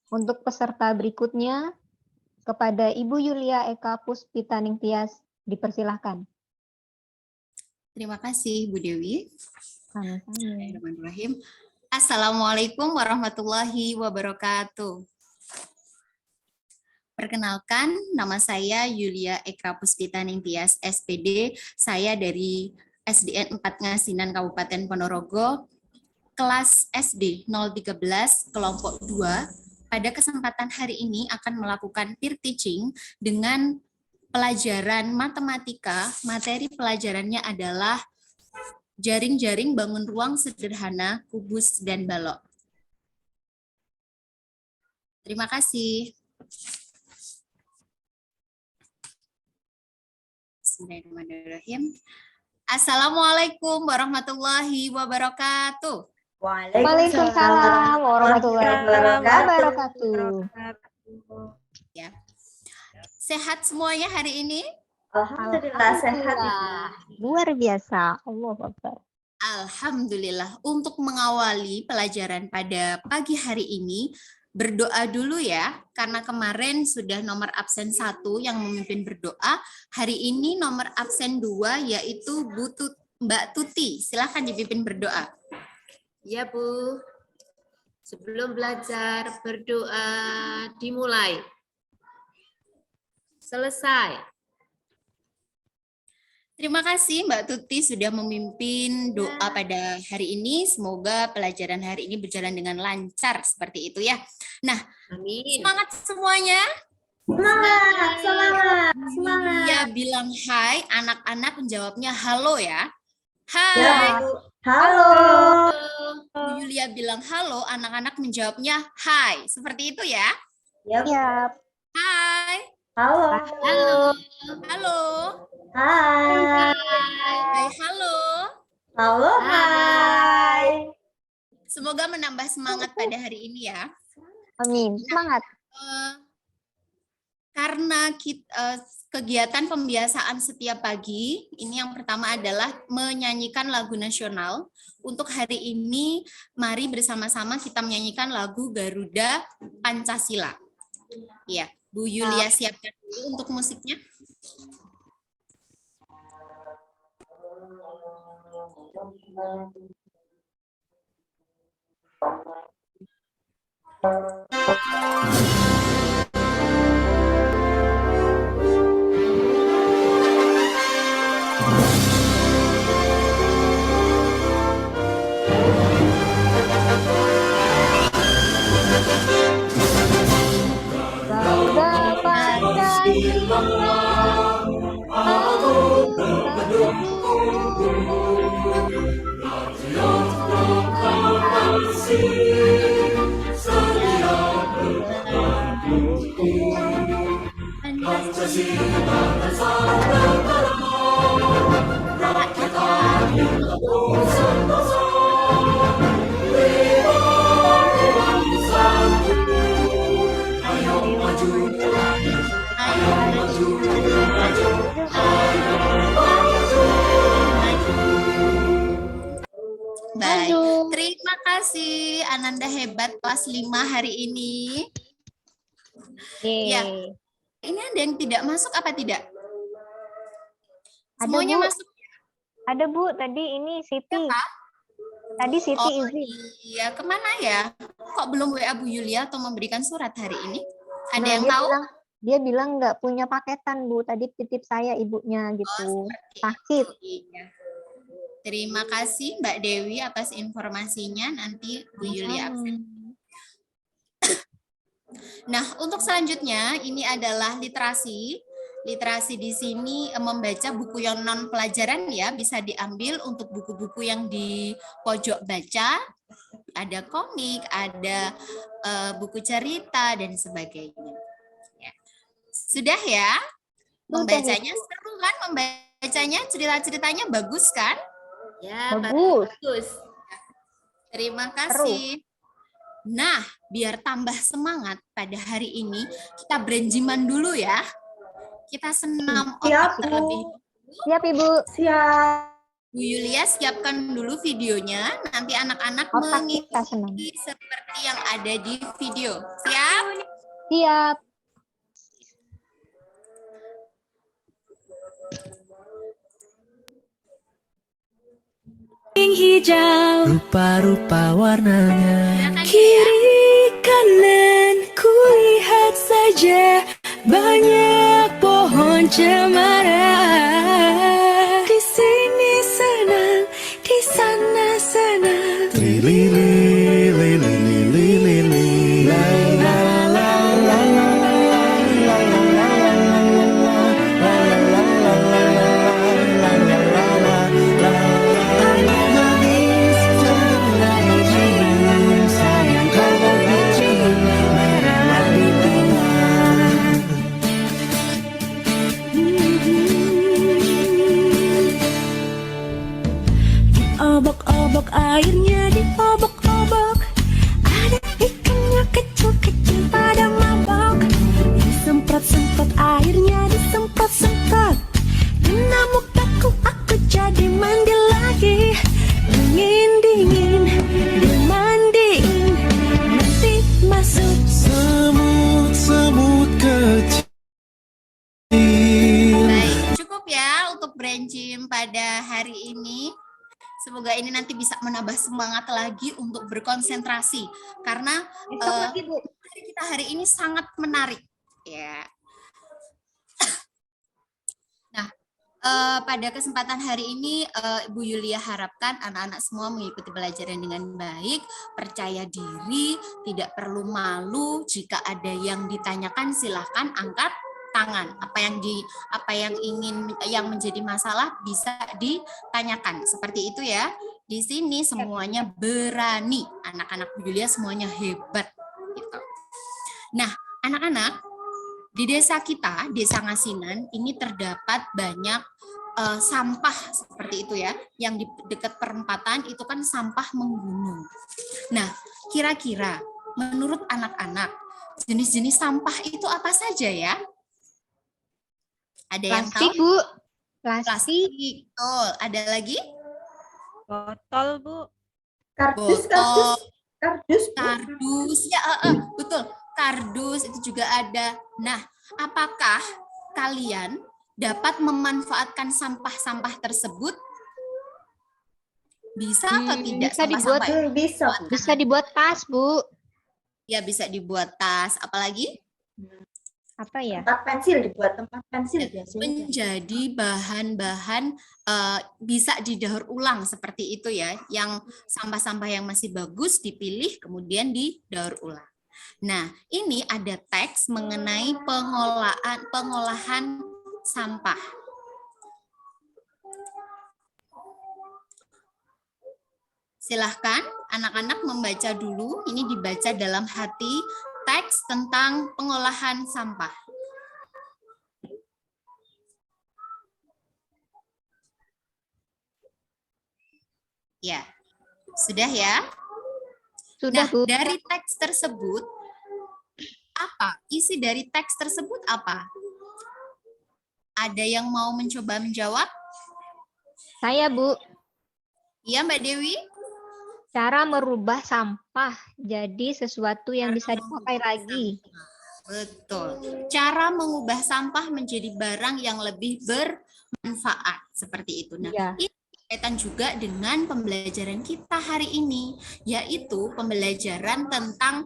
Untuk peserta berikutnya, kepada Ibu Yulia Eka Puspitaning Tias, dipersilahkan. Terima kasih Bu Dewi. Sama-sama. Bismillahirrahmanirrahim. Assalamualaikum warahmatullahi wabarakatuh. Perkenalkan, nama saya Yulia Eka Puspitaning Tias, SPD. Saya dari SDN 4 Ngasinan, Kabupaten Ponorogo, kelas SD 013, kelompok 2. Pada kesempatan hari ini akan melakukan peer teaching dengan pelajaran matematika. Materi pelajarannya adalah jaring-jaring bangun ruang sederhana, kubus, dan balok. Terima kasih. Bismillahirrahmanirrahim. Assalamualaikum warahmatullahi wabarakatuh. Waalaikumsalam warahmatullahi wabarakatuh. Ya. Sehat semuanya hari ini? Alhamdulillah sehat. Luar biasa. Allahu Akbar. Alhamdulillah. Untuk mengawali pelajaran pada pagi hari ini, berdoa dulu ya, karena kemarin sudah nomor absen 1 yang memimpin berdoa. Hari ini nomor absen 2 yaitu Mbak Tuti. Silakan dipimpin berdoa. Ya Bu, sebelum belajar berdoa dimulai. Selesai. Terima kasih Mbak Tuti sudah memimpin doa pada hari ini. Semoga pelajaran hari ini berjalan dengan lancar seperti itu ya. Nah, Amin. semangat semuanya. Semangat. Ya bilang hai, anak-anak menjawabnya halo ya. Hai. Ya, halo. Bu Yulia bilang halo, anak-anak menjawabnya hai. Seperti itu ya. Ya, Siap. Hai. halo. Halo. Halo. Hai. Hai, halo. Halo, hai. Semoga menambah semangat pada hari ini ya. Amin. Semangat. Karena kegiatan pembiasaan setiap pagi, ini yang pertama adalah menyanyikan lagu nasional. Untuk hari ini, mari bersama-sama kita menyanyikan lagu Garuda Pancasila. Ya, Bu Yulia siapkan dulu untuk musiknya. Garuda Pancasila, Baik, terima kasih Ananda hebat kelas 5 hari ini. Ya, ini ada yang tidak masuk apa tidak? Ada, Semuanya Bu. masuk. Ada Bu, tadi ini Siti. Tadi Siti Oh izin. iya, kemana ya? Kok belum WA Bu Yulia atau memberikan surat hari ini? Ada Nah, yang tahu? dia bilang nggak punya paketan Bu. Tadi titip saya ibunya gitu. Seperti Sakit. itu, iya. Terima kasih Mbak Dewi atas informasinya. Nanti Bu Yulia absen. Nah, untuk selanjutnya ini adalah literasi. Literasi di sini membaca buku yang non pelajaran ya, bisa diambil untuk buku-buku yang di pojok baca. Ada komik, ada buku cerita dan sebagainya. Ya. Sudah ya? Membacanya seru kan? Membacanya cerita-ceritanya bagus kan? Ya, Bagus. Terima kasih. Nah, biar tambah semangat pada hari ini, kita berenjiman dulu ya. Kita senam otak terlebih dulu. Siap Ibu. Siap. Bu Yulia siapkan dulu videonya, nanti anak-anak Otak kita senam. mengikuti seperti yang ada di video. Siap? Siap. Hijau, Rupa-rupa warnanya. Silakan ya. kiri kanan kulihat saja banyak pohon cemara. Di sini senang, di sana senang. Trilili, lili, lili, lili, la, la, la, la, la, la, la, la, la, Obok-obok airnya diobok-obok, ada ikannya kecil-kecil pada mabok. Disemprot-semprot airnya disemprot-semprot, kena mukaku aku jadi mandi lagi. Dingin-dingin dimandiin, nanti masuk semut-semut kecil. Baik, cukup ya untuk brain gym pada hari ini. Semoga ini nanti bisa menambah semangat lagi untuk berkonsentrasi karena Besok lagi, Bu. materi kita hari ini sangat menarik ya. Nah, pada kesempatan hari ini Ibu Yulia harapkan anak-anak semua mengikuti pelajaran dengan baik, percaya diri, tidak perlu malu. Jika ada yang ditanyakan silahkan angkat tangan. Apa yang menjadi masalah bisa ditanyakan. Seperti itu ya. Di sini semuanya berani. Anak-anak Bu Yulia semuanya hebat gitu. Nah, anak-anak, di desa kita, Desa Ngasinan, ini terdapat banyak sampah seperti itu ya. Yang di dekat perempatan itu kan sampah menggunung. Nah, kira-kira menurut anak-anak, jenis-jenis sampah itu apa saja ya? Ada yang Plastik, tahu? Bu. Plastik. Plastik. Betul. Ada lagi? Botol, Bu. Kardus, Botol, kardus, Bu. kardus. Ya, betul. Kardus itu juga ada. Nah, apakah kalian dapat memanfaatkan sampah-sampah tersebut? Bisa atau tidak? bisa dibuat. Sampah-sampah itu? Bisa, Bu. Bisa dibuat tas, Bu. Ya, bisa dibuat tas. Apalagi? Apa ya? Tempat pensil, dibuat tempat pensil biasanya. Menjadi bahan-bahan bisa didaur ulang seperti itu ya, yang sampah-sampah yang masih bagus dipilih kemudian didaur ulang. Nah, ini ada teks mengenai pengolahan sampah. Silahkan anak-anak membaca dulu, ini dibaca dalam hati teks tentang pengolahan sampah. Ya, sudah ya? Sudah, Nah, Bu. dari teks tersebut, apa? Isi dari teks tersebut apa? Ada yang mau mencoba menjawab? Saya, Bu. Iya, Mbak Dewi? Cara merubah sampah jadi sesuatu yang bisa dipakai lagi. Betul. Cara mengubah sampah menjadi barang yang lebih bermanfaat. Seperti itu. Nah, Iya. ini berkaitan juga dengan pembelajaran kita hari ini, yaitu pembelajaran tentang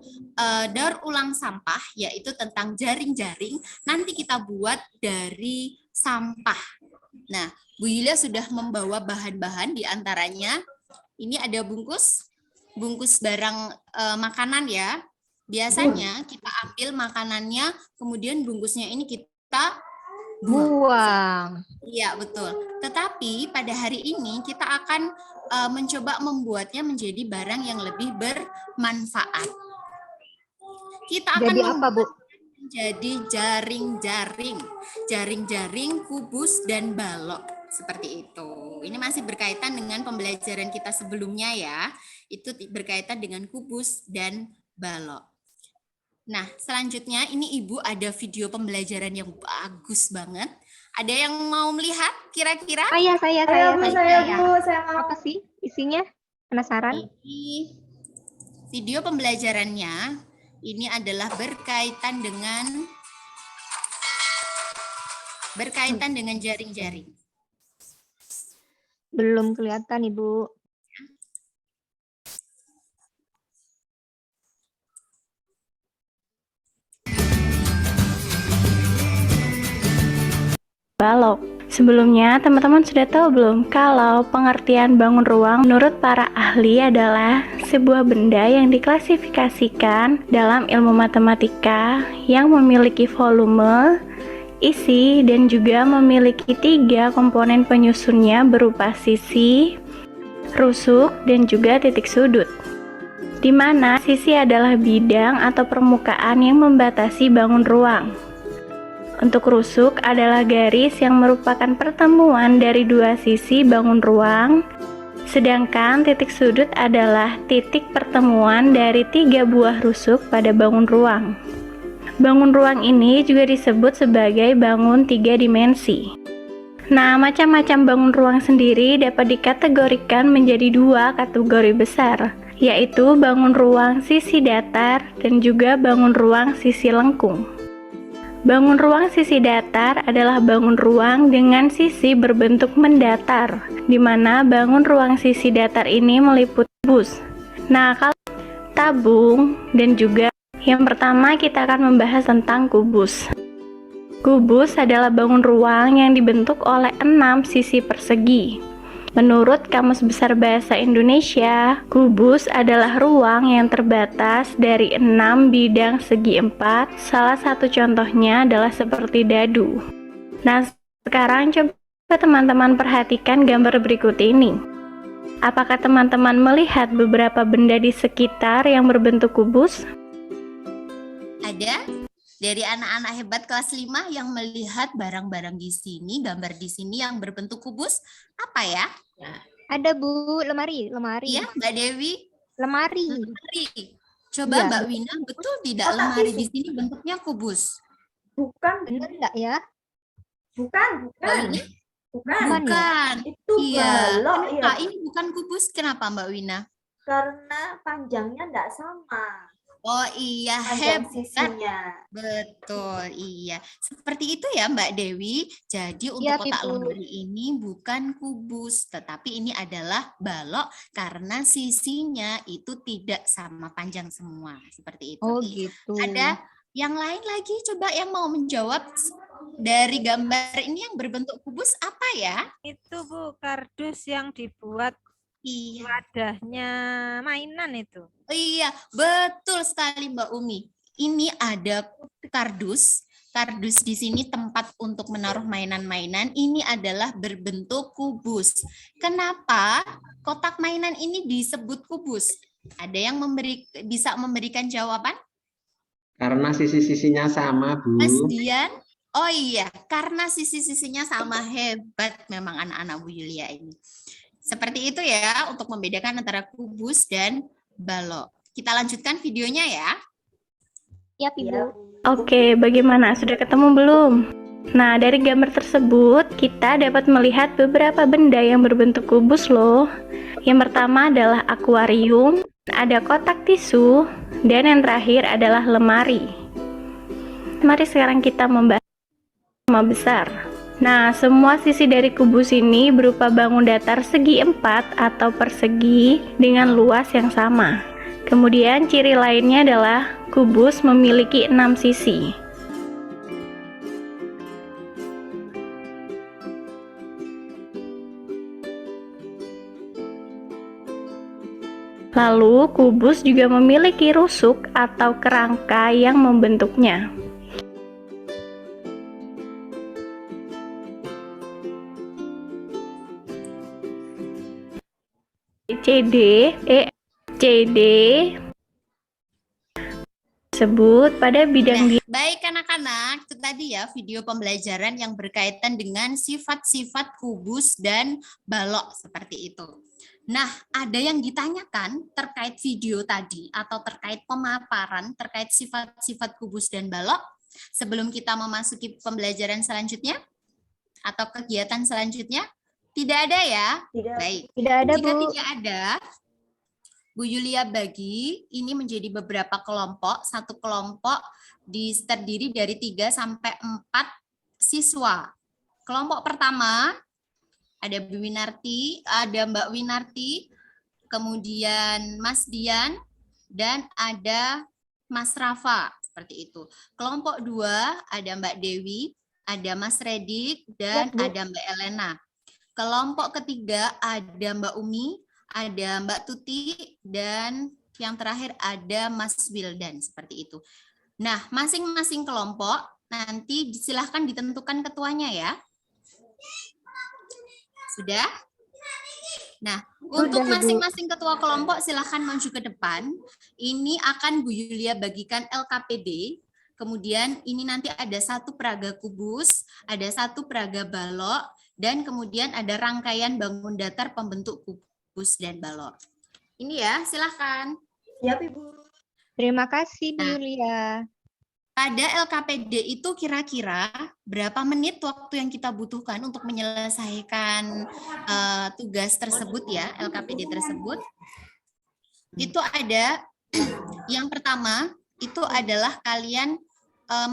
daur ulang sampah, yaitu tentang jaring-jaring. Nanti kita buat dari sampah. Nah, Bu Yulia sudah membawa bahan-bahan, di antaranya ini ada bungkus barang makanan ya. Biasanya kita ambil makanannya, kemudian bungkusnya ini kita Buang. Iya, betul. Tetapi pada hari ini kita akan mencoba membuatnya menjadi barang yang lebih bermanfaat. Kita akan Jadi apa, Bu? menjadi jaring-jaring, kubus dan balok. Seperti itu. Ini masih berkaitan dengan pembelajaran kita sebelumnya ya. Itu berkaitan dengan kubus dan balok. Nah, selanjutnya ini Ibu ada video pembelajaran yang bagus banget. Ada yang mau melihat kira-kira? Saya. Saya, Bu, saya mau. Apa sih isinya? Penasaran? Ini video pembelajarannya. Ini adalah berkaitan dengan jaring-jaring. Belum kelihatan, Ibu. Balok. Sebelumnya, teman-teman sudah tahu belum kalau pengertian bangun ruang menurut para ahli adalah sebuah benda yang diklasifikasikan dalam ilmu matematika yang memiliki volume, isi, dan juga memiliki 3 komponen penyusunnya berupa sisi, rusuk, dan juga titik sudut. Di mana sisi adalah bidang atau permukaan yang membatasi bangun ruang. Untuk rusuk adalah garis yang merupakan pertemuan dari 2 sisi bangun ruang, sedangkan titik sudut adalah titik pertemuan dari 3 buah rusuk pada bangun ruang. Bangun ruang ini juga disebut sebagai bangun 3 dimensi. Nah, macam-macam bangun ruang sendiri dapat dikategorikan menjadi 2 kategori besar, yaitu bangun ruang sisi datar dan juga bangun ruang sisi lengkung. Bangun ruang sisi datar adalah bangun ruang dengan sisi berbentuk mendatar, di mana bangun ruang sisi datar ini meliputi kubus. Nah, kalau tabung dan juga yang pertama kita akan membahas tentang kubus. Kubus adalah bangun ruang yang dibentuk oleh 6 sisi persegi. Menurut Kamus Besar Bahasa Indonesia, kubus adalah ruang yang terbatas dari 6 bidang segi 4. Salah satu contohnya adalah seperti dadu. Nah, sekarang coba teman-teman perhatikan gambar berikut ini. Apakah teman-teman melihat beberapa benda di sekitar yang berbentuk kubus? Ada dari anak-anak hebat kelas 5 yang melihat barang-barang di sini, gambar di sini yang berbentuk kubus, apa ya? Ada, Bu, lemari. Iya, Mbak Dewi? Lemari. Coba Iya. Mbak Wina, betul tidak Kotak lemari tisu. di sini bentuknya kubus? Bukan, Benar enggak ya? bukan. Mbak Wina? Bukan. Bukan. Itu Iya. balok Kenapa ya. ini bukan kubus? Kenapa Mbak Wina? Karena panjangnya enggak sama. Oh iya, Panjang hebat. sisinya. Betul, iya. Seperti itu ya Mbak Dewi. Jadi untuk Iya, kotak Ibu. lemari ini bukan kubus, tetapi ini adalah balok karena sisinya itu tidak sama panjang semua. Seperti itu. Oh, gitu. Ada yang lain lagi coba yang mau menjawab dari gambar ini yang berbentuk kubus apa ya? Itu Bu, kardus yang dibuat Iya. wadahnya mainan itu. Iya, betul sekali Mbak Umi. Ini ada kardus. Kardus di sini tempat untuk menaruh mainan-mainan. Ini adalah berbentuk kubus. Kenapa kotak mainan ini disebut kubus? Ada yang bisa memberikan jawaban? Karena sisi-sisinya sama, Bu. Mas Dian? Oh iya, karena sisi-sisinya sama. Hebat memang anak-anak Bu Yulia ini. Seperti itu ya untuk membedakan antara kubus dan balok. Kita lanjutkan videonya ya. Siap, Ibu. Iya. Oke, bagaimana? Sudah ketemu belum? Nah, dari gambar tersebut, kita dapat melihat beberapa benda yang berbentuk kubus loh. Yang pertama adalah akuarium, ada kotak tisu, dan yang terakhir adalah lemari. Mari sekarang kita membahas tema besar. Nah, semua sisi dari kubus ini berupa bangun datar segi 4 atau persegi dengan luas yang sama. Kemudian ciri lainnya adalah kubus memiliki 6 sisi. Lalu, kubus juga memiliki rusuk atau kerangka yang membentuknya. CD, CD tersebut pada bidang Nah, baik anak-anak, itu tadi ya video pembelajaran yang berkaitan dengan sifat-sifat kubus dan balok seperti itu. Nah, ada yang ditanyakan terkait video tadi atau terkait pemaparan terkait sifat-sifat kubus dan balok sebelum kita memasuki pembelajaran selanjutnya atau kegiatan selanjutnya? Tidak ada ya? Tidak. Baik. Tidak ada, Jika Bu. tidak ada, Bu Yulia bagi ini menjadi beberapa kelompok. Satu kelompok terdiri dari 3 sampai 4 siswa. Kelompok pertama ada Bu Winarti, ada Mbak Winarti, kemudian Mas Dian, dan ada Mas Rafa, seperti itu. Kelompok 2 ada Mbak Dewi, ada Mas Redik, dan Bu. ada Mbak Elena. Kelompok ketiga ada Mbak Umi, ada Mbak Tuti, dan yang terakhir ada Mas Wildan, seperti itu. Nah, masing-masing kelompok nanti silahkan ditentukan ketuanya ya. Sudah? Nah, untuk Bu. masing-masing ketua kelompok silahkan maju ke depan. Ini akan Bu Yulia bagikan LKPD. Kemudian ini nanti ada 1 peraga kubus, ada 1 peraga balok, dan kemudian ada rangkaian bangun datar pembentuk kubus dan balok. Ini ya, silahkan. Siap, Ibu. Terima kasih Bu Nah. Yulia. Pada LKPD itu kira-kira berapa menit waktu yang kita butuhkan untuk menyelesaikan tugas tersebut ya, LKPD tersebut? Itu ada, yang pertama itu adalah kalian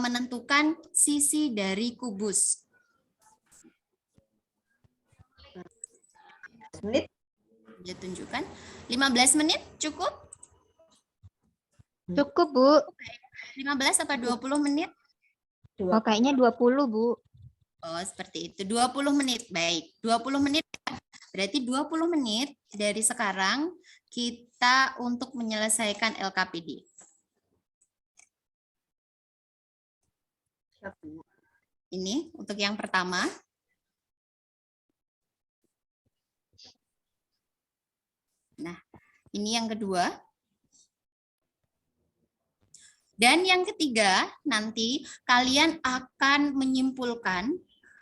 menentukan sisi dari kubus. Menit. Dia tunjukkan 15 menit cukup? Cukup Bu. 15 atau 20 menit? Oh, kayaknya 20 Bu. Oh, seperti itu. 20 menit. Baik. 20 menit. Berarti 20 menit dari sekarang kita untuk menyelesaikan LKPD. Siap, Bu. Ini untuk yang pertama. Nah, ini yang kedua. Dan yang ketiga, nanti kalian akan menyimpulkan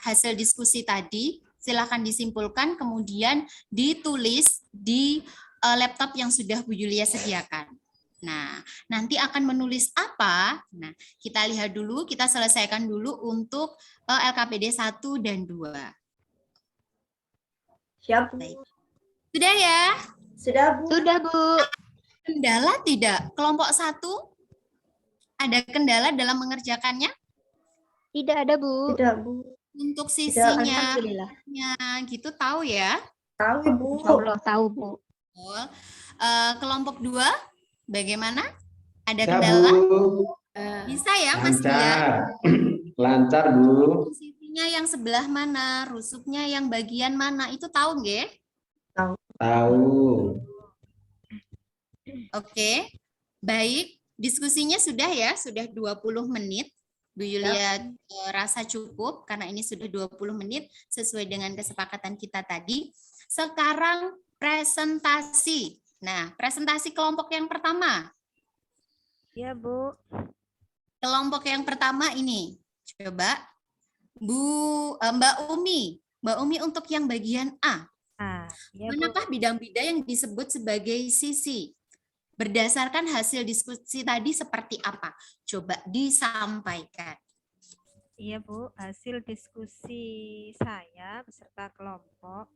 hasil diskusi tadi. Silakan disimpulkan, kemudian ditulis di laptop yang sudah Bu Yulia sediakan. Nah, nanti akan menulis apa? Nah, kita lihat dulu, kita selesaikan dulu untuk LKPD 1 dan 2. Siap, Bu. Baik. Sudah ya? Sudah, Bu. Sudah Bu. Kendala tidak? Kelompok 1 ada kendala dalam mengerjakannya? Tidak ada Bu. Tidak, Bu. Untuk sisinya, Alhamdulillah. gitu tahu ya? Tahu, Bu. Insya Allah tahu Bu. Kelompok 2, bagaimana? Ada Ya, kendala? Bu. Bisa ya, Mas Dian? Lancar. Lancar, Bu. Sisinya yang sebelah mana? Rusuknya yang bagian mana? Itu tahu nggih? Tahu. Oke. Baik. Diskusinya sudah ya, sudah 20 menit. Bu Yulia rasa cukup karena ini sudah 20 menit sesuai dengan kesepakatan kita tadi. Sekarang presentasi. Nah, presentasi kelompok yang pertama. Ya, Bu. Kelompok yang pertama ini. Coba Mbak Umi. Mbak Umi untuk yang bagian A. Ya, Bu. Manakah bidang-bidang yang disebut sebagai sisi? Berdasarkan hasil diskusi tadi seperti apa? Coba disampaikan. Iya, Bu. Hasil diskusi saya beserta kelompok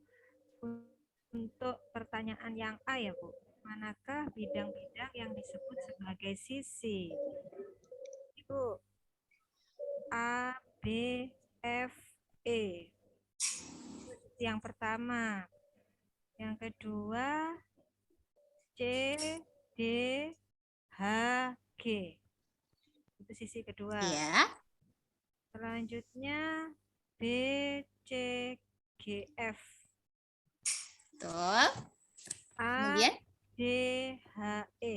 untuk pertanyaan yang A ya, Bu. Manakah bidang-bidang yang disebut sebagai sisi? Ibu. A, B, F, E. Yang pertama. Yang kedua, C, D, H, G. Itu sisi kedua. Ya. Selanjutnya B, C, G, F. Betul. A, Kemudian D, H, E.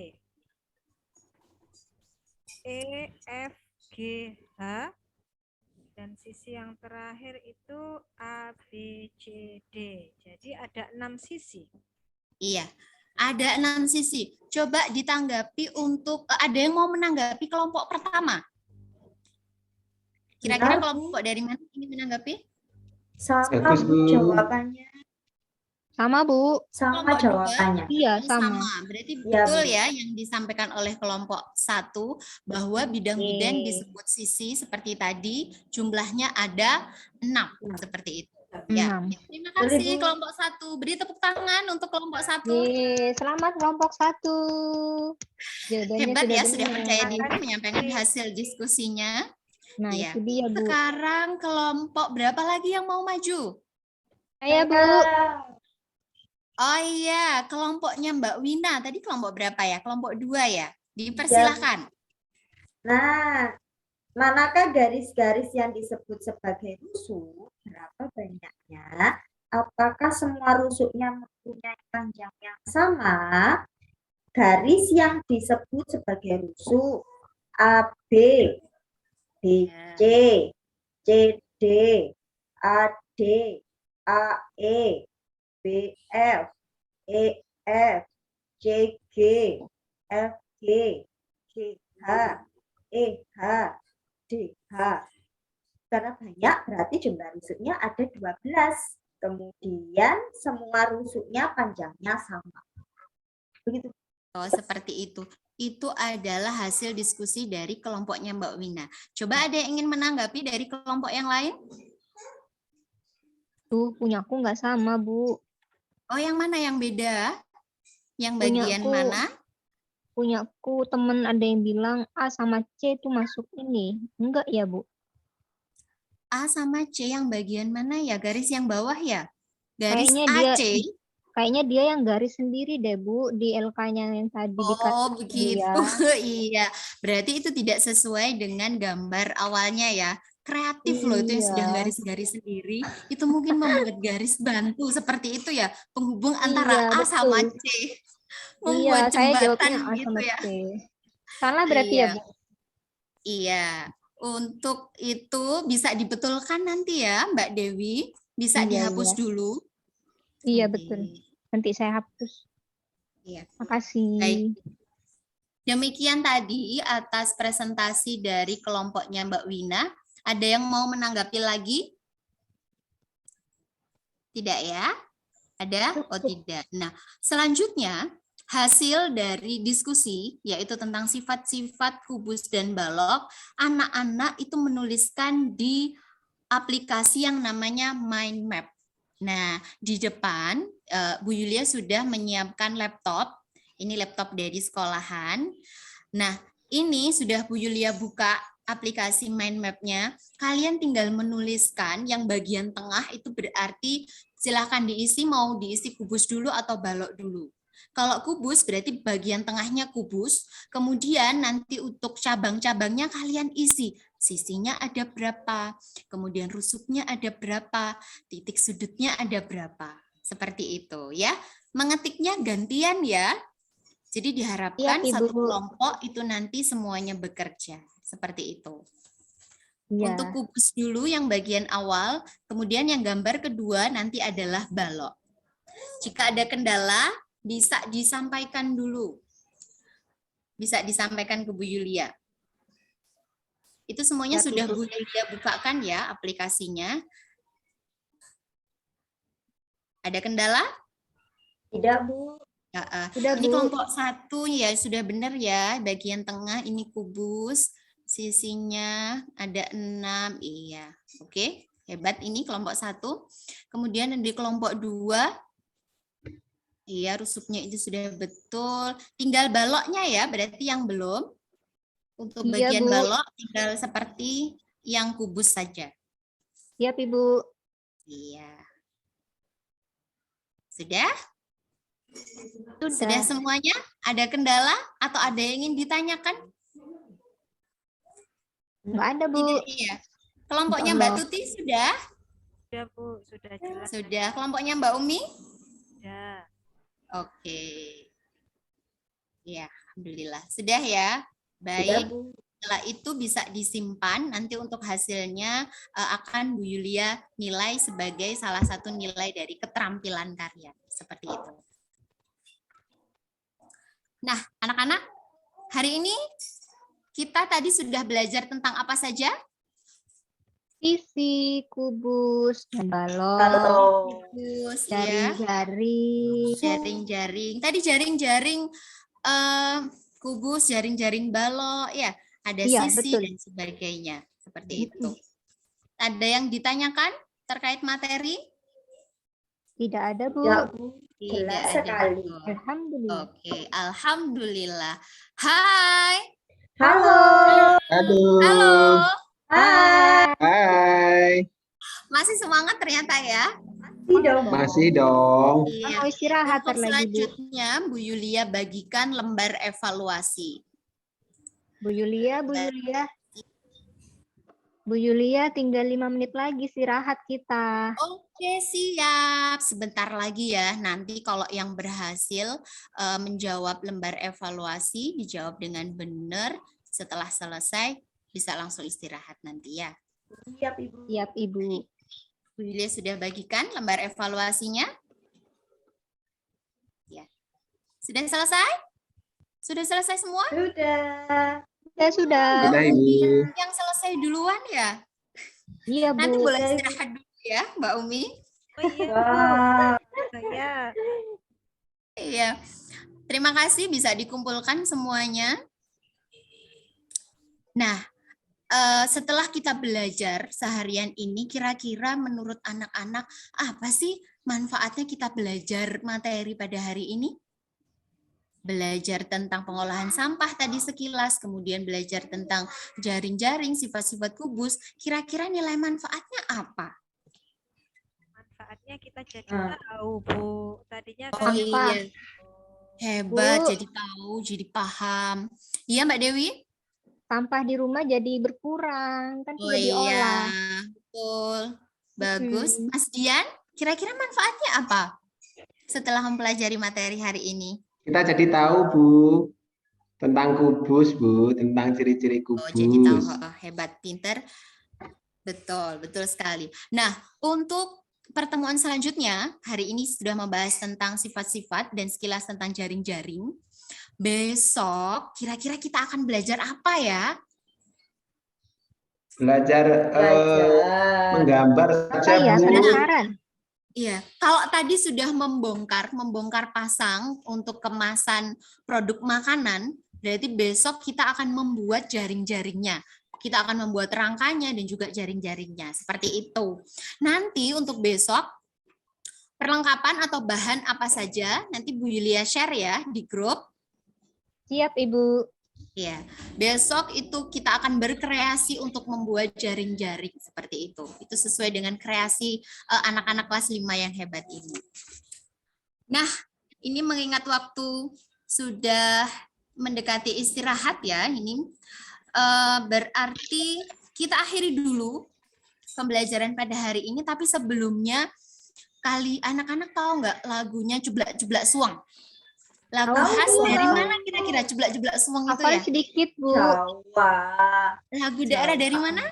E, F, G, H. Dan sisi yang terakhir itu A, B, C, D. Jadi ada 6 sisi. iya. Ada 6 sisi. Coba ditanggapi untuk ada yang mau menanggapi kelompok pertama. Kira-kira kelompok dari mana ingin menanggapi? Sama, Bagus, Bu, Bu. jawabannya. Sama Bu. Sama Kelompok jawabannya. Iya Sama. sama. Berarti Ya, betul Bu. ya yang disampaikan oleh kelompok 1 bahwa bidang-bidang Oke. disebut sisi seperti tadi jumlahnya ada 6 seperti itu. Ya, 6. terima Boleh, kasih Bu. kelompok 1. Beri tepuk tangan untuk kelompok 1. Selamat kelompok 1. Jawabannya Hebat ya, sudah benar. percaya diri menyampaikan hasil diskusinya. Nah, Iya. itu dia, Bu. Sekarang kelompok berapa lagi yang mau maju? Saya, Bu. Oh iya, kelompoknya Mbak Wina. Tadi kelompok berapa ya? Kelompok 2 ya? Dipersilahkan. Nah, manakah garis-garis yang disebut sebagai rusuk? Berapa banyaknya? Apakah semua rusuknya mempunyai panjang yang sama? Garis yang disebut sebagai rusuk AB, BC, CD, AD, AE, BF, EF, CG, FG, GH, EH, DH. Karena banyak berarti jumlah rusuknya ada 12. Kemudian semua rusuknya panjangnya sama. Begitu. Oh, seperti itu. Itu adalah hasil diskusi dari kelompoknya Mbak Wina. Coba ada yang ingin menanggapi dari kelompok yang lain? Tuh, punyaku nggak sama, Bu. Oh, yang mana yang beda? Yang bagian Punyaku. mana? Punyaku temen ada yang bilang A sama C itu masuk ini. Enggak ya, Bu? A sama C yang bagian mana ya? Garis yang bawah ya? Garis Kayaknya AC? Kayaknya dia yang garis sendiri deh, Bu, di LK-nya yang tadi Oh, dikasih begitu. dia. Iya. Berarti itu tidak sesuai dengan gambar awalnya ya. Kreatif loh itu yang sudah Iya. garis-garis sendiri. Itu mungkin membuat garis bantu seperti itu ya. Penghubung antara Iya, A sama betul. C. Iya, Membuat saya jembatan jawabnya A gitu sama ya. C. Salah berarti Iya. ya, Bu? Iya. Untuk itu bisa dibetulkan nanti ya, Mbak Dewi. Bisa Iya, dihapus iya. dulu. Iya, Oke. betul. Nanti saya hapus. Iya. Makasih. Baik. Demikian tadi atas presentasi dari kelompoknya Mbak Wina. Ada yang mau menanggapi lagi? Tidak ya? Ada? Oh tidak. Nah, selanjutnya hasil dari diskusi yaitu tentang sifat-sifat kubus dan balok, anak-anak itu menuliskan di aplikasi yang namanya Mind Map. Nah, di depan Bu Yulia sudah menyiapkan laptop. Ini laptop dari sekolahan. Nah, ini sudah Bu Yulia buka aplikasi Mind Map-nya. Kalian tinggal menuliskan yang bagian tengah itu berarti silahkan diisi, mau diisi kubus dulu atau balok dulu. Kalau kubus berarti bagian tengahnya kubus, kemudian nanti untuk cabang-cabangnya kalian isi. Sisinya ada berapa, kemudian rusuknya ada berapa, titik sudutnya ada berapa. Seperti itu ya. Mengetiknya gantian ya. Jadi diharapkan Iya, satu Ibu. kelompok itu nanti semuanya bekerja. Seperti itu. Iya. Untuk kubus dulu yang bagian awal, kemudian yang gambar kedua nanti adalah balok. Jika ada kendala, bisa disampaikan dulu. Bisa disampaikan ke Bu Yulia. Itu semuanya Ya, sudah Ibu. Bu Yulia bukakan ya aplikasinya. Ada kendala? Tidak, Bu. Sudah, Ini Bu. kelompok 1 ya, sudah benar ya. Bagian tengah ini kubus, sisinya ada 6. Iya, oke. Hebat ini kelompok 1. Kemudian di kelompok 2, iya rusuknya itu sudah betul. Tinggal baloknya ya, berarti yang belum. Untuk Iya, bagian Bu. balok tinggal seperti yang kubus saja. Siap, Ibu. Iya. Sudah? Sudah Sudah. semuanya? Ada kendala atau ada yang ingin ditanyakan? Nggak ada, Bu. Tidak, iya. Kelompoknya Insya Mbak Allah. Tuti sudah? Sudah, Bu. Sudah jelas. Sudah. Kelompoknya Mbak Umi? Sudah. Oke. Ya, alhamdulillah. Sudah ya? Sudah, Baik. Bu. Setelah itu bisa disimpan, nanti untuk hasilnya akan Bu Yulia nilai sebagai salah satu nilai dari keterampilan kalian. Seperti itu. Nah, anak-anak, hari ini kita tadi sudah belajar tentang apa saja? Sisi, kubus, dan balok, Kalau Kubus, ya. jaring-jaring. Jaring-jaring. Tadi jaring-jaring kubus, jaring-jaring balok, ya. Ada Iya, sisi betul. dan sebagainya. Seperti itu. Ada yang ditanyakan? terkait materi? Tidak ada, Bu. Ya, Bu. Tidak Jelas ada. sekali. Alhamdulillah. Oke, alhamdulillah. Hai. Halo. Aduh. Halo. Hai. Hai. Masih semangat ternyata ya. Masih dong. Iya. Mau istirahat Untuk lagi, Bu. selanjutnya Bu Yulia bagikan lembar evaluasi. Bu Yulia. Bu Yulia, tinggal 5 menit lagi istirahat kita. Oke, siap. Sebentar lagi ya. Nanti kalau yang berhasil menjawab lembar evaluasi, dijawab dengan benar. Setelah selesai, bisa langsung istirahat nanti ya. Siap, Ibu. Siap, Ibu. Bu Yulia sudah bagikan lembar evaluasinya? Ya. Sudah selesai? Sudah selesai semua? Sudah. Sudah. Sudah, Ibu. Yang selesai duluan ya? Iya, Bu. Nanti boleh istirahat dulu ya, Mbak Umi. Oh iya, Wah. saya. Iya. Terima kasih bisa dikumpulkan semuanya. Nah, setelah kita belajar seharian ini, kira-kira menurut anak-anak apa sih manfaatnya kita belajar materi pada hari ini? Belajar tentang pengolahan sampah tadi sekilas, kemudian belajar tentang jaring-jaring, sifat-sifat kubus. Kira-kira nilai manfaatnya apa? Manfaatnya kita jadi tahu, Bu. Tadinya Oh kan iya, hebat, Bu. jadi tahu, jadi paham. Iya Mbak Dewi? Sampah di rumah jadi berkurang, kan Oh sudah diolah. iya, betul. Bagus. Mas Dian, kira-kira manfaatnya apa setelah mempelajari materi hari ini? Kita jadi tahu, Bu, tentang kubus, Bu, tentang ciri-ciri kubus. Oh, jadi tahu. Oh, hebat, pinter. Betul, betul sekali. Nah, untuk pertemuan selanjutnya, hari ini sudah membahas tentang sifat-sifat dan sekilas tentang jaring-jaring. Besok, kira-kira kita akan belajar apa ya? Belajar menggambar Apa saja, ya? Bu. Penasaran. Iya, kalau tadi sudah membongkar pasang untuk kemasan produk makanan, berarti besok kita akan membuat jaring-jaringnya. Kita akan membuat rangkanya dan juga jaring-jaringnya. Seperti itu. Nanti untuk besok, perlengkapan atau bahan apa saja, nanti Bu Yulia share ya di grup. Siap, Ibu. Ya, besok itu kita akan berkreasi untuk membuat jaring-jaring seperti itu. Itu sesuai dengan kreasi anak-anak kelas 5 yang hebat ini. Nah, ini mengingat waktu sudah mendekati istirahat ya, ini berarti kita akhiri dulu pembelajaran pada hari ini, tapi sebelumnya kali anak-anak tahu nggak lagunya Jublak-Jublak Suang? Lagu Tahu, khas Bu. dari mana kira-kira Jublak-Jublak Suang itu Hafal ya? sedikit, Bu. Jawa. Lagu daerah dari mana?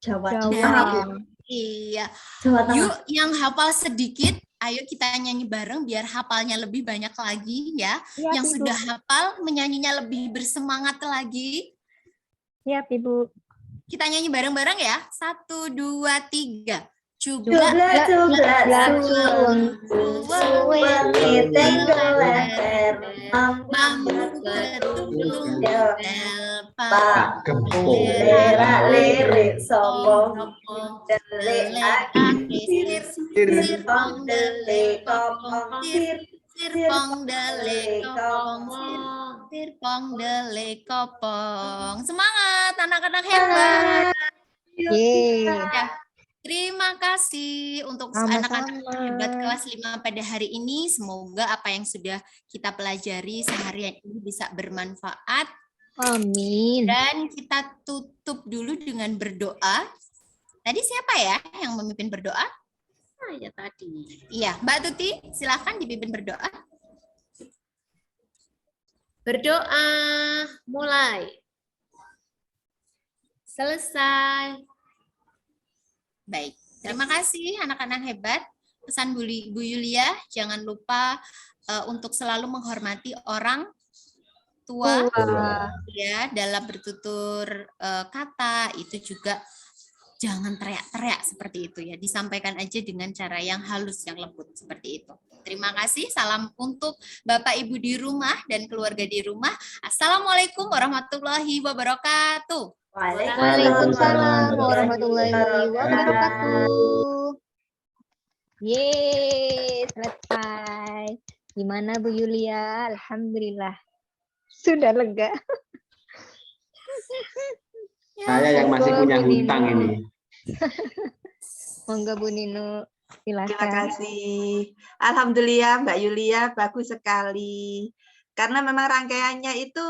Jawa Jawa. Tengah. Iya. Jawa Tengah. Yuk yang hafal sedikit, ayo kita nyanyi bareng biar hafalnya lebih banyak lagi ya. Siap, Yang Ibu. sudah hafal menyanyinya lebih bersemangat lagi. Siap, Ibu. Kita nyanyi bareng-bareng ya. 1, 2, 3. Jublak, Jublak, jublak, suwung, suwung, kita geleter, mambu ketutung, delpa, Pak Lera lirik sopo delik aki sirpong delik kopong sirpong delik kopong, sirpong delik kopong. Semangat anak-anak hebat. Yeay. Ya. Terima kasih untuk Sama-sama. anak-anak hebat kelas 5 pada hari ini. Semoga apa yang sudah kita pelajari seharian ini bisa bermanfaat. Amin. Dan kita tutup dulu dengan berdoa. Tadi siapa ya yang memimpin berdoa? Saya tadi. Iya, Mbak Tuti, silakan dipimpin berdoa. Berdoa, mulai. Selesai. Baik, terima kasih anak-anak hebat. Pesan Bu Yulia, jangan lupa untuk selalu menghormati orang tua ya dalam bertutur kata. Itu juga jangan teriak-teriak seperti itu ya. Disampaikan aja dengan cara yang halus, yang lembut seperti itu. Terima kasih. Salam untuk Bapak Ibu di rumah dan keluarga di rumah. Assalamualaikum warahmatullahi wabarakatuh. Waalaikumsalam warahmatullahi wabarakatuh. Yeay, selesai. Gimana Bu Yulia? Alhamdulillah. Sudah lega. Saya yang masih Monggo, punya Bu hutang Nino. ini. Monggo Bu Nino, Terima silakan. kasih. Alhamdulillah Mbak Yulia, bagus sekali. Karena memang rangkaiannya itu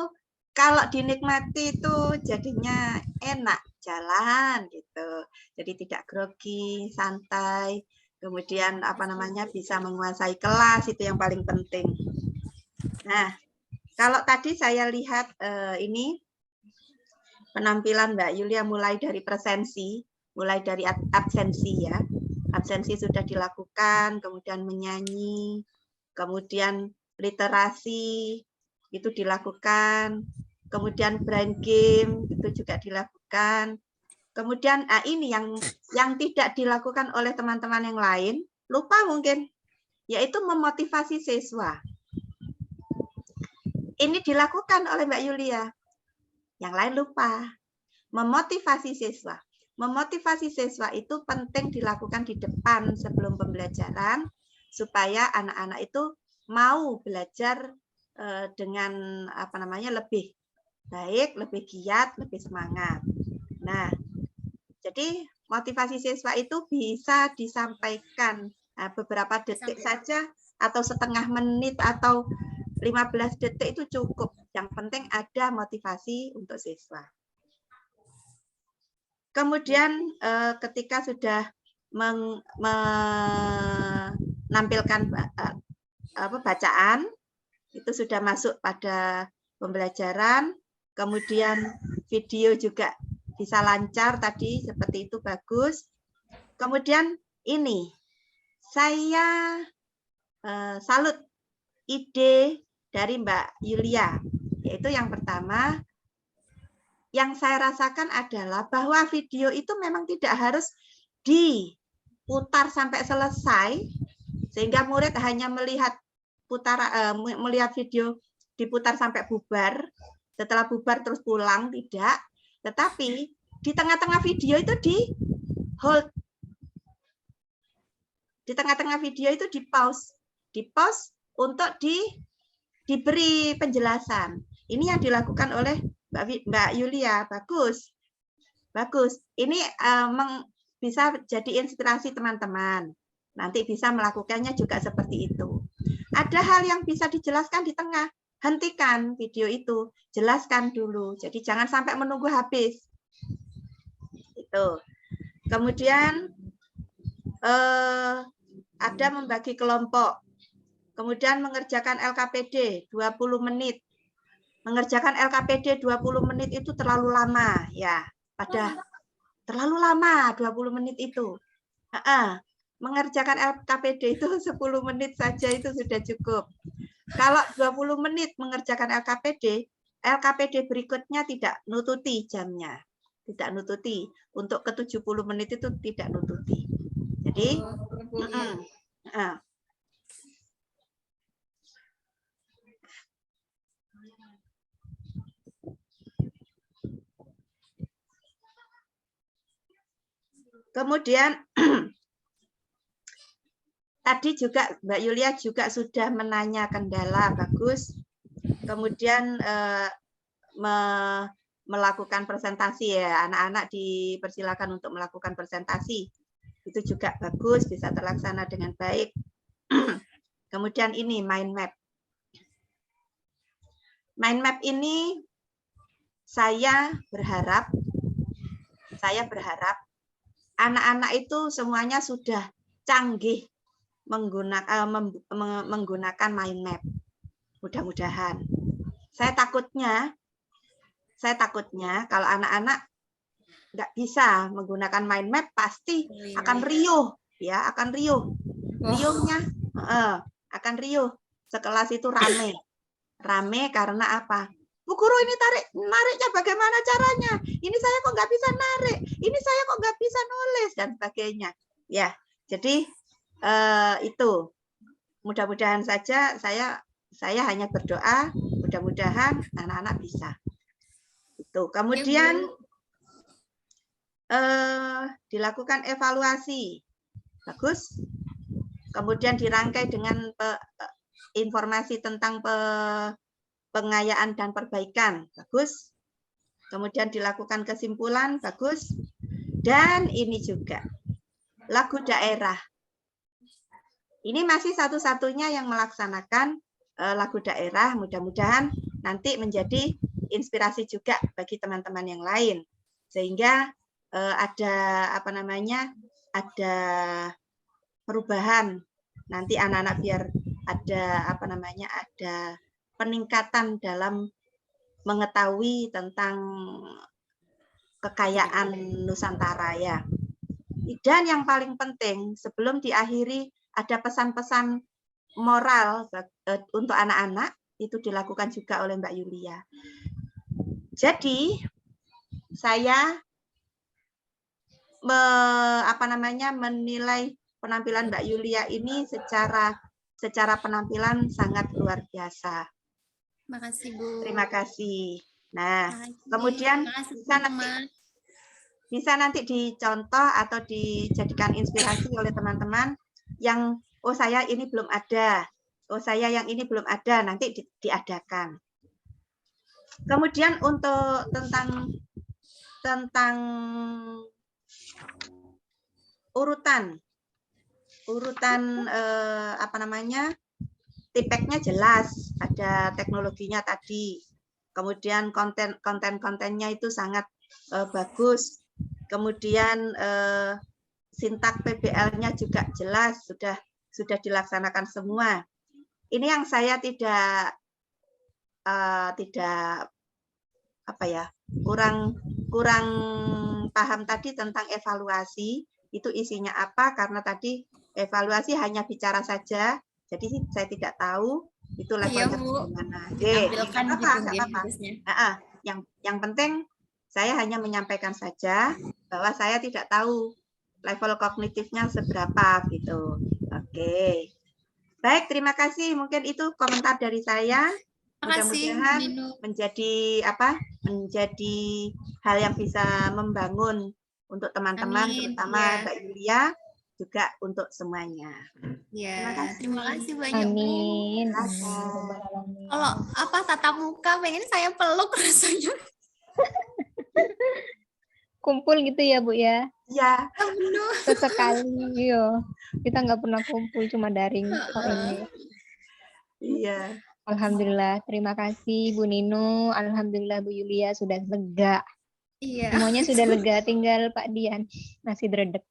kalau dinikmati itu jadinya enak jalan gitu. Jadi tidak grogi, santai. Kemudian bisa menguasai kelas, itu yang paling penting. Nah, kalau tadi saya lihat ini penampilan Mbak Yulia mulai dari presensi, mulai dari absensi ya. Absensi sudah dilakukan, kemudian menyanyi, kemudian literasi itu dilakukan, kemudian brain game itu juga dilakukan. Kemudian ini yang tidak dilakukan oleh teman-teman yang lain, lupa mungkin, yaitu memotivasi siswa. Ini dilakukan oleh Mbak Yulia. Yang lain lupa. Memotivasi siswa. Memotivasi siswa itu penting dilakukan di depan sebelum pembelajaran supaya anak-anak itu mau belajar dengan lebih baik, lebih giat, lebih semangat. Nah, jadi motivasi siswa itu bisa disampaikan beberapa detik saja atau setengah menit atau 15 detik itu cukup. Yang penting ada motivasi untuk siswa. Kemudian ketika sudah menampilkan bacaan, itu sudah masuk pada pembelajaran, kemudian video juga bisa lancar tadi, seperti itu bagus. Kemudian ini, saya salut ide dari Mbak Yulia, yaitu yang pertama, yang saya rasakan adalah bahwa video itu memang tidak harus diputar sampai selesai, sehingga murid hanya melihat melihat video diputar sampai bubar, setelah bubar terus pulang, tidak. Tetapi di tengah-tengah video itu di hold, di tengah-tengah video itu di pause untuk diberi penjelasan. Ini yang dilakukan oleh Mbak Yulia, bagus, bagus. Ini bisa jadi inspirasi teman-teman. Nanti bisa melakukannya juga seperti itu. Ada hal yang bisa dijelaskan di tengah. Hentikan video itu, jelaskan dulu. Jadi jangan sampai menunggu habis. Itu. Kemudian ada membagi kelompok. Kemudian mengerjakan LKPD 20 menit. Mengerjakan LKPD 20 menit itu terlalu lama ya. Terlalu lama 20 menit itu. Mengerjakan LKPD itu 10 menit saja itu sudah cukup. Kalau 20 menit mengerjakan LKPD berikutnya tidak nututi jamnya. Tidak nututi. Untuk ke 70 menit itu tidak nututi. Jadi, kemudian tadi juga Mbak Yulia juga sudah menanya kendala, bagus. Kemudian melakukan presentasi ya, anak-anak dipersilakan untuk melakukan presentasi. Itu juga bagus, bisa terlaksana dengan baik. Kemudian ini mind map. Mind map ini saya berharap anak-anak itu semuanya sudah canggih menggunakan mind map. Mudah-mudahan. Saya takutnya kalau anak-anak nggak bisa menggunakan mind map pasti akan riuh, ya, akan riuh. Riuhnya akan riuh. Sekelas itu rame karena apa? Bu Guru, ini nariknya bagaimana caranya? Ini saya kok nggak bisa narik, ini saya kok nggak bisa nulis dan sebagainya. Ya, jadi itu mudah-mudahan saja saya hanya berdoa mudah-mudahan anak-anak bisa. Itu. Kemudian dilakukan evaluasi. Bagus. Kemudian dirangkai dengan informasi tentang pengayaan dan perbaikan. Bagus. Kemudian dilakukan kesimpulan. Bagus. Dan ini juga lagu daerah. Ini masih satu-satunya yang melaksanakan lagu daerah. Mudah-mudahan nanti menjadi inspirasi juga bagi teman-teman yang lain. Sehingga ada apa namanya? Ada perubahan nanti anak-anak biar ada apa namanya? Ada peningkatan dalam mengetahui tentang kekayaan Nusantara ya. Dan yang paling penting sebelum diakhiri ada pesan-pesan moral untuk anak-anak itu dilakukan juga oleh Mbak Yulia. Jadi saya menilai penampilan Mbak Yulia ini secara penampilan sangat luar biasa. Makasih Bu. Terima kasih. Nah, Makasih. kemudian Makasih, bisa nanti dicontoh atau dijadikan inspirasi oleh teman-teman yang saya ini belum ada, saya yang ini belum ada, nanti diadakan. Kemudian untuk tentang urutan apa namanya? Tipeknya jelas, ada teknologinya tadi. Kemudian konten-kontennya itu sangat bagus. Kemudian sintak PBL-nya juga jelas, sudah dilaksanakan semua. Ini yang saya tidak apa ya, kurang paham tadi tentang evaluasi, itu isinya apa, karena tadi evaluasi hanya bicara saja, jadi saya tidak tahu itu levelnya bagaimana. Yang penting saya hanya menyampaikan saja bahwa saya tidak tahu level kognitifnya seberapa gitu. Oke. Baik, terima kasih. Mungkin itu komentar dari saya. Mudah-mudahan menjadi hal yang bisa membangun untuk teman-teman, terutama Mbak Yulia, juga untuk semuanya. Ya, terima kasih banyak. Amin. Kalau tatap muka pengen saya peluk rasanya. Kumpul gitu ya Bu ya? Ya. Sesekali, yo. Kita nggak pernah kumpul, cuma daring ini. Iya. Alhamdulillah, terima kasih Bu Nino. Alhamdulillah Bu Yulia sudah lega. Iya. Semuanya sudah lega, tinggal Pak Dian masih dredeg.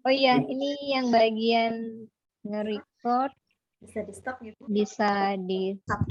Oh iya, ini yang bagian nge-record Bisa di stop gitu. bisa di stop.